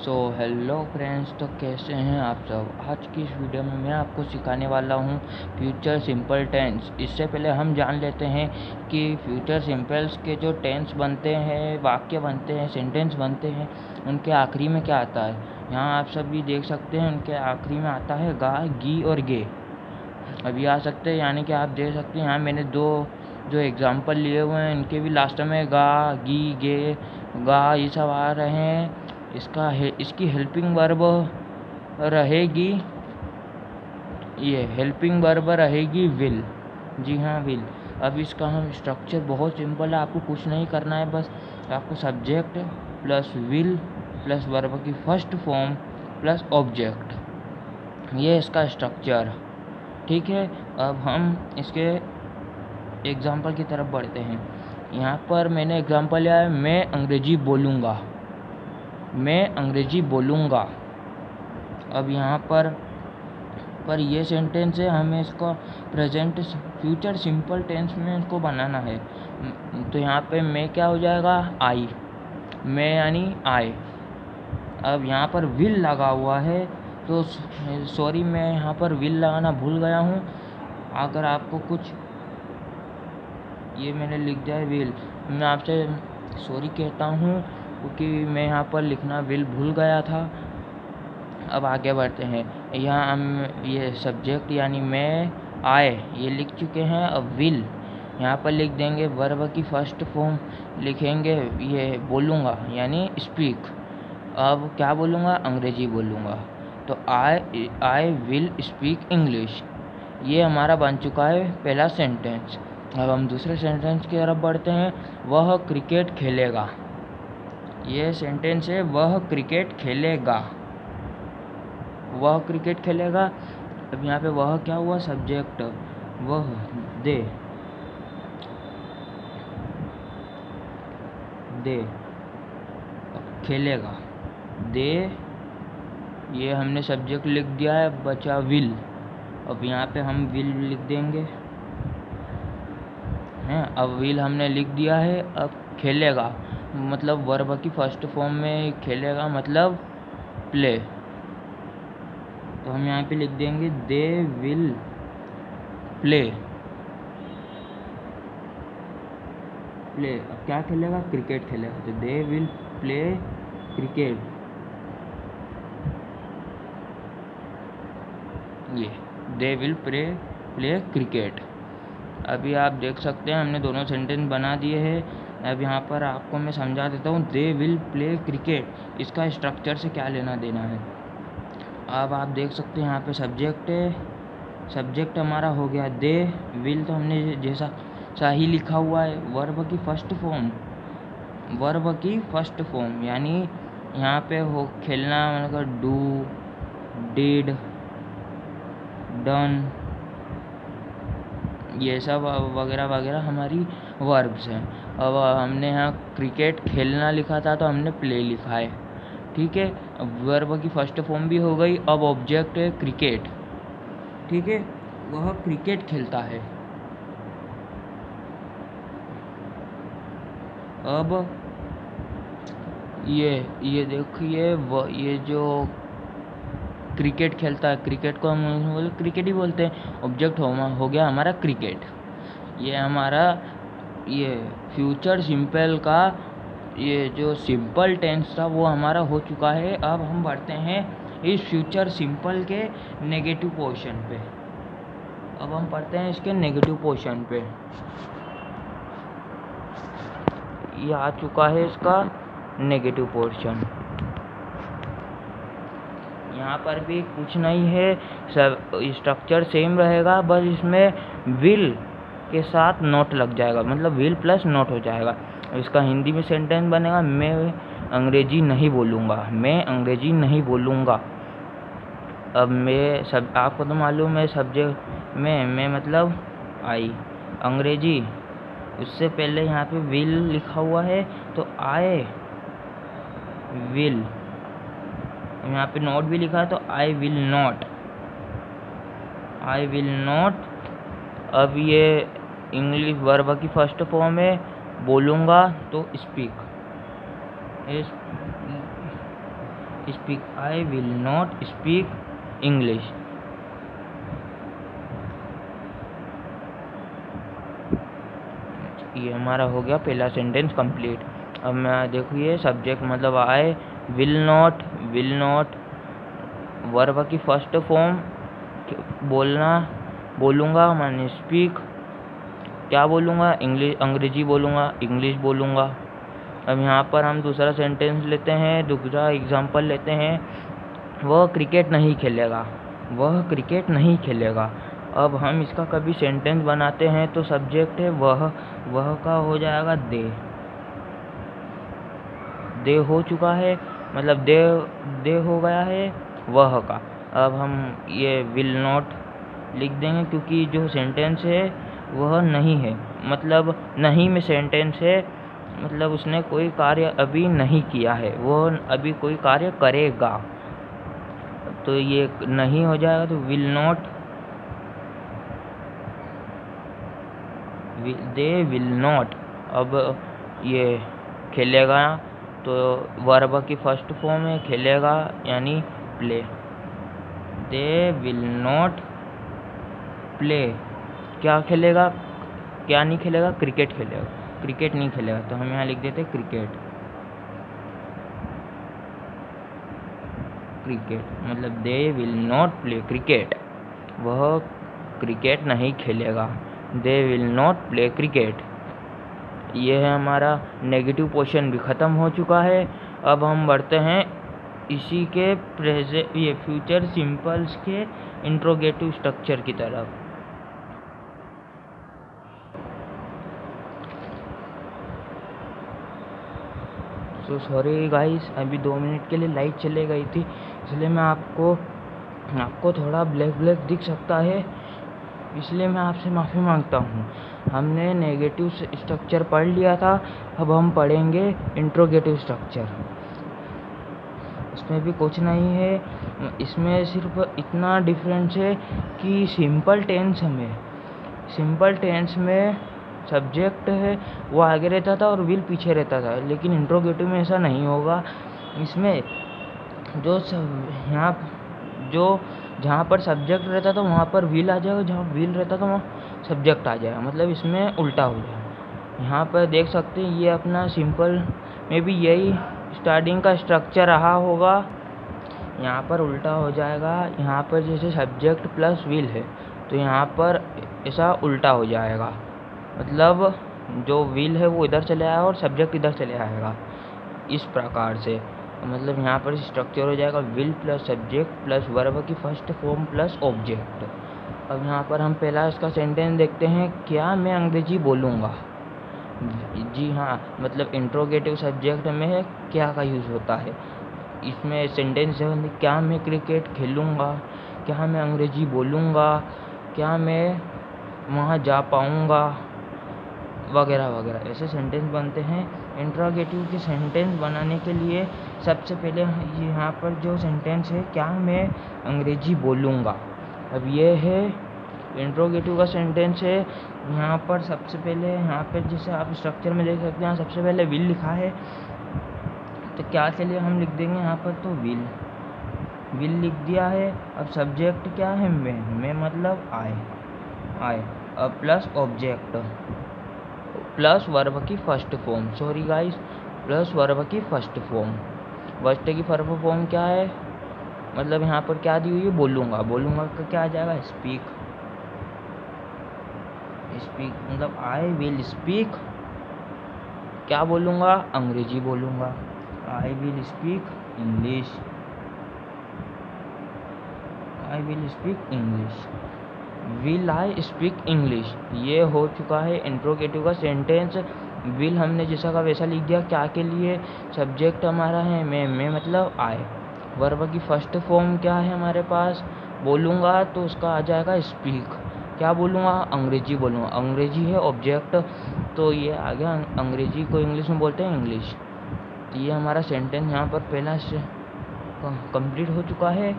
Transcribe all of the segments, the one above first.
So hello friends, तो कैसे हैं आप सब। आज की इस वीडियो में मैं आपको सिखाने वाला हूं फ्यूचर सिंपल टेंस। इससे पहले हम जान लेते हैं कि फ्यूचर सिंपल्स के जो टेंस बनते हैं, वाक्य बनते हैं, सेंटेंस बनते हैं, उनके आखिरी में क्या आता है। यहाँ आप सभी देख सकते हैं, उनके आखिरी में आता है गा, गी और गे। अभी आ सकते हैं, यानी कि आप देख सकते हैं यहाँ मैंने दो जो एग्जाम्पल लिए हुए हैं, इनके भी लास्ट में गा, गी, गे, गा ये सब आ रहे हैं। इसकी हेल्पिंग वर्ब रहेगी, ये हेल्पिंग वर्ब रहेगी विल। जी हाँ, विल। अब इसका हम स्ट्रक्चर बहुत सिंपल है, आपको कुछ नहीं करना है, बस आपको subject plus will plus verb की फर्स्ट फॉर्म प्लस ऑब्जेक्ट, ये इसका स्ट्रक्चर। ठीक है, अब हम इसके एग्जाम्पल की तरफ बढ़ते हैं। यहाँ पर मैंने एग्जाम्पल लिया है, मैं अंग्रेजी बोलूँगा, मैं अंग्रेजी बोलूँगा। अब यहाँ पर ये सेंटेंस है, हमें इसको प्रेजेंट फ्यूचर सिंपल टेंस में इसको बनाना है। तो यहाँ पे मैं क्या हो जाएगा, आई, मैं यानी आई। अब यहाँ पर विल लगा हुआ है, तो सॉरी मैं यहाँ पर विल लगाना भूल गया हूँ। अगर आपको कुछ, ये मैंने लिख दिया है विल, मैं आपसे सॉरी कहता हूँ क्योंकि मैं यहाँ पर लिखना विल भूल गया था। अब आगे बढ़ते हैं। यहाँ हम ये सब्जेक्ट यानी मैं, आए ये लिख चुके हैं। अब विल यहाँ पर लिख देंगे, वर्ब की फर्स्ट फॉर्म लिखेंगे, ये बोलूँगा यानी स्पीक। अब क्या बोलूँगा, अंग्रेजी बोलूँगा, तो आई विल स्पीक इंग्लिश। ये हमारा बन चुका है पहला सेंटेंस। अब हम दूसरे सेंटेंस की तरफ बढ़ते हैं, वह क्रिकेट खेलेगा। ये सेंटेंस है, वह क्रिकेट खेलेगा, वह क्रिकेट खेलेगा। अब यहाँ पे वह क्या हुआ, सब्जेक्ट, वह, दे, खेलेगा, दे, ये हमने सब्जेक्ट लिख दिया है, बचा विल। अब यहाँ पे हम विल लिख देंगे हैं। अब विल हमने लिख दिया है। अब खेलेगा मतलब वर्ब की फर्स्ट फॉर्म में खेलेगा मतलब प्ले, तो हम यहाँ पे लिख देंगे दे विल प्ले, प्ले। अब क्या खेलेगा, क्रिकेट खेलेगा, तो दे विल प्ले क्रिकेट। ये दे विल प्ले क्रिकेट। अभी आप देख सकते हैं हमने दोनों सेंटेंस बना दिए हैं। अब यहाँ पर आपको मैं समझा देता हूँ, दे विल प्ले क्रिकेट, इसका स्ट्रक्चर से क्या लेना देना है। अब आप देख सकते हैं यहाँ पे सब्जेक्ट है, सब्जेक्ट हमारा हो गया दे, विल तो हमने जैसा ही लिखा हुआ है। वर्ब की फर्स्ट फॉर्म, वर्ब की फर्स्ट फॉर्म यानी यहाँ पे हो खेलना मतलब डू, डिड, डन, ये सब वगैरह वगैरह हमारी वर्ब्स हैं। अब हमने यहाँ क्रिकेट खेलना लिखा था, तो हमने प्ले लिखा है। ठीक है, अब वर्ब की फर्स्ट फॉर्म भी हो गई। अब ऑब्जेक्ट है क्रिकेट, ठीक है, वह क्रिकेट खेलता है। अब ये देखिए, ये जो क्रिकेट खेलता है, क्रिकेट को हम क्रिकेट ही बोलते हैं। ऑब्जेक्ट हो गया हमारा क्रिकेट। ये हमारा ये फ्यूचर सिंपल का ये जो सिंपल टेंस था वो हमारा हो चुका है। अब हम बढ़ते हैं इस फ्यूचर सिंपल के नेगेटिव पोर्शन पे। अब हम पढ़ते हैं इसके नेगेटिव पोर्शन पे। ये आ चुका है इसका नेगेटिव पोर्शन। यहाँ पर भी कुछ नहीं है, सब स्ट्रक्चर सेम रहेगा, बस इसमें विल के साथ नोट लग जाएगा, मतलब विल प्लस नोट हो जाएगा। इसका हिंदी में सेंटेंस बनेगा, मैं अंग्रेजी नहीं बोलूँगा, मैं अंग्रेजी नहीं बोलूँगा। अब मैं सब आपको तो मालूम है, सब्जेक्ट मैं मतलब आई, अंग्रेजी, उससे पहले यहाँ पे विल लिखा हुआ है, तो आई विल, यहाँ पे नॉट भी लिखा है, तो I will not, I will not. अब ये इंग्लिश वर्ब की फर्स्ट फॉर्म है, बोलूँगा तो speak, speak, I will not speak English. ये हमारा हो गया पहला सेंटेंस कंप्लीट। अब मैं देखिए सब्जेक्ट मतलब आई विल नॉट वर्ब की फर्स्ट फॉर्म बोलूँगा माने स्पीक, क्या बोलूँगा अंग्रेजी बोलूँगा, इंग्लिश बोलूँगा। अब यहाँ पर हम दूसरा सेंटेंस लेते हैं, दूसरा एग्जाम्पल लेते हैं, वह क्रिकेट नहीं खेलेगा। अब हम इसका कभी सेंटेंस बनाते हैं तो सब्जेक्ट है वह का हो जाएगा दे हो चुका है, मतलब दे हो गया है वह का। अब हम ये विल नॉट लिख देंगे क्योंकि जो सेंटेंस है वह नहीं है, मतलब नहीं में सेंटेंस है, मतलब उसने कोई कार्य अभी नहीं किया है, वह अभी कोई कार्य करेगा, तो ये नहीं हो जाएगा। तो दे विल नॉट। अब ये खेलेगा तो वर्ब की फर्स्ट फॉर्म है खेलेगा यानी play, they will not play. क्या खेलेगा, क्या नहीं खेलेगा, क्रिकेट खेलेगा, क्रिकेट नहीं खेलेगा, तो हम यहाँ लिख देते क्रिकेट मतलब they will not play cricket, वह क्रिकेट नहीं खेलेगा, they will not play cricket. ये है हमारा नेगेटिव पोर्शन भी ख़त्म हो चुका है। अब हम बढ़ते हैं इसी के फ्यूचर सिंपल्स के इंट्रोगेटिव स्ट्रक्चर की तरफ। सो सॉरी गाइस, अभी 2 मिनट के लिए लाइट चले गई थी, इसलिए मैं आपको थोड़ा ब्लैक दिख सकता है, इसलिए मैं आपसे माफ़ी मांगता हूँ। हमने नेगेटिव स्ट्रक्चर पढ़ लिया था, अब हम पढ़ेंगे इंट्रोगेटिव स्ट्रक्चर। इसमें भी कुछ नहीं है, इसमें सिर्फ इतना डिफरेंस है कि सिंपल टेंस में सब्जेक्ट है वो आगे रहता था और विल पीछे रहता था, लेकिन इंट्रोगेटिव में ऐसा नहीं होगा। इसमें जहाँ पर सब्जेक्ट रहता था वहाँ पर विल आ जाएगा, जहाँ विल रहता था वहाँ सब्जेक्ट आ जाएगा, मतलब इसमें उल्टा हो जाएगा। यहाँ पर देख सकते हैं ये अपना सिंपल में भी यही स्टार्टिंग का स्ट्रक्चर रहा होगा, यहाँ पर उल्टा हो जाएगा। यहाँ पर जैसे सब्जेक्ट प्लस विल है तो यहाँ पर ऐसा उल्टा हो जाएगा, मतलब जो विल है वो इधर चले आएगा और सब्जेक्ट इधर चले आएगा, इस प्रकार से। मतलब यहाँ पर स्ट्रक्चर हो जाएगा will plus subject plus verb की फर्स्ट फॉर्म प्लस ऑब्जेक्ट। अब यहाँ पर हम पहला इसका सेंटेंस देखते हैं, क्या मैं अंग्रेजी बोलूँगा। जी हाँ, मतलब इंट्रोगेटिव सब्जेक्ट में क्या का यूज़ होता है। इसमें सेंटेंस है क्या मैं क्रिकेट खेलूँगा, क्या मैं अंग्रेजी बोलूँगा, क्या मैं वहाँ जा पाऊँगा, वगैरह वगैरह, ऐसे सेंटेंस बनते हैं। इंट्रोगेटिव के सेंटेंस बनाने के लिए सबसे पहले यहाँ पर जो सेंटेंस है क्या मैं अंग्रेजी बोलूँगा, अब ये है इंट्रोगेटिव का सेंटेंस है। यहाँ पर सबसे पहले यहाँ पर जैसे आप स्ट्रक्चर में देख सकते हैं, सबसे पहले विल लिखा है, तो क्या चलिए हम लिख देंगे यहाँ पर, तो विल लिख दिया है। अब सब्जेक्ट क्या है, मैं मतलब आई, अब प्लस ऑब्जेक्ट प्लस वर्ब की first form, sorry guys, plus verb की फर्स्ट फॉर्म। फर्स्ट की फर्स्ट फॉर्म क्या है, मतलब यहाँ पर क्या दी हुई है, बोलूँगा का क्या आ जाएगा, स्पीक मतलब आई विल स्पीक, क्या बोलूँगा, अंग्रेजी बोलूँगा, I will speak English, will I speak English. ये हो चुका है इंट्रोगेटिव का सेंटेंस। विल हमने जैसा का वैसा लिख दिया, क्या के लिए, सब्जेक्ट हमारा है मैं मतलब आई, वर्ब की फर्स्ट फॉर्म क्या है हमारे पास, बोलूँगा, तो उसका आ जाएगा स्पीक, क्या बोलूँगा, अंग्रेजी बोलूँगा, अंग्रेजी है ऑब्जेक्ट, तो ये आ गया, अंग्रेजी को इंग्लिश में बोलते हैं इंग्लिश। ये हमारा सेंटेंस यहाँ पर पहला कंप्लीट हो चुका है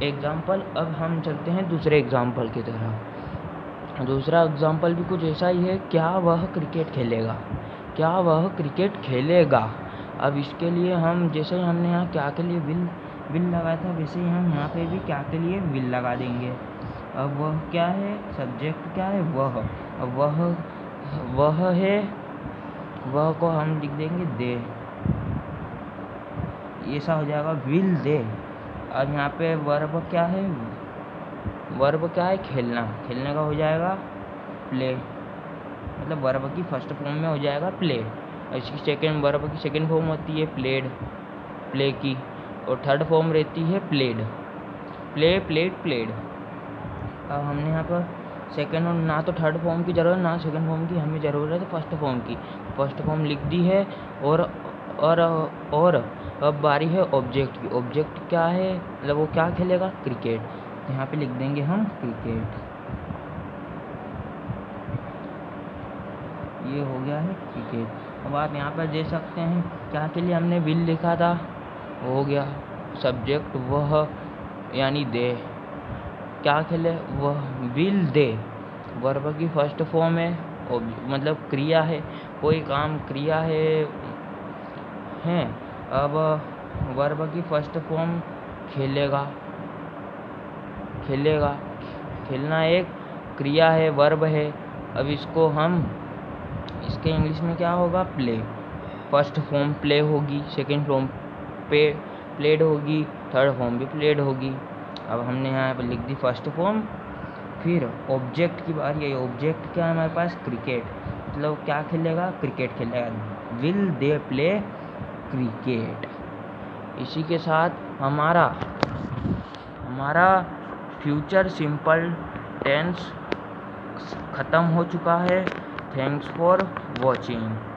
एग्जाम्पल। अब हम चलते हैं दूसरे एग्जाम्पल की तरफ। दूसरा एग्जाम्पल भी कुछ ऐसा ही है, क्या वह क्रिकेट खेलेगा। अब इसके लिए हम जैसे हमने यहाँ क्या के लिए विल विल लगाया था, वैसे ही हम यहाँ पे भी क्या के लिए विल लगा देंगे। अब वह क्या है, सब्जेक्ट क्या है, वह। अब वह है, वह को हम लिख देंगे दे, ऐसा हो जाएगा विल दे। अब यहाँ पे वर्ब क्या है, वर्ब क्या है, खेलना, खेलने का हो जाएगा प्ले, मतलब वर्ब की फर्स्ट फॉर्म में हो जाएगा प्ले। इसकी सेकंड, वर्ब की सेकंड फॉर्म होती है प्लेड, प्ले की, और थर्ड फॉर्म रहती है प्लेड, प्ले प्लेड प्लेड। अब हमने यहाँ पर सेकंड और ना तो थर्ड फॉर्म की ज़रूरत ना सेकंड फॉर्म की, हमें ज़रूरत है फर्स्ट फॉर्म की। फर्स्ट फॉर्म लिख दी है। और अब बारी है ऑब्जेक्ट की। ऑब्जेक्ट क्या है, मतलब वो क्या खेलेगा, क्रिकेट। तो यहाँ पे लिख देंगे हम क्रिकेट, ये हो गया है क्रिकेट। अब आप यहाँ पर देख सकते हैं क्या के लिए हमने विल लिखा था, हो गया सब्जेक्ट वह यानी दे, क्या खेले, वह विल दे, वर्ब की फर्स्ट फॉर्म है, मतलब क्रिया है, कोई काम क्रिया है। अब वर्ब की फर्स्ट फॉर्म खेलेगा, खेलेगा, खेलना एक क्रिया है, वर्ब है। अब इसको हम, इसके इंग्लिश में क्या होगा, प्ले। फर्स्ट फॉर्म प्ले होगी, सेकंड फॉर्म प्लेड होगी, थर्ड फॉर्म भी प्लेड होगी। अब हमने यहाँ पर लिख दी फर्स्ट फॉर्म। फिर ऑब्जेक्ट की बारी है। ऑब्जेक्ट क्या है हमारे पास, क्रिकेट, मतलब क्या खेलेगा, क्रिकेट खेलेगा, विल दे प्ले क्रिकेट। इसी के साथ हमारा फ्यूचर सिंपल टेंस ख़त्म हो चुका है। Thanks for watching.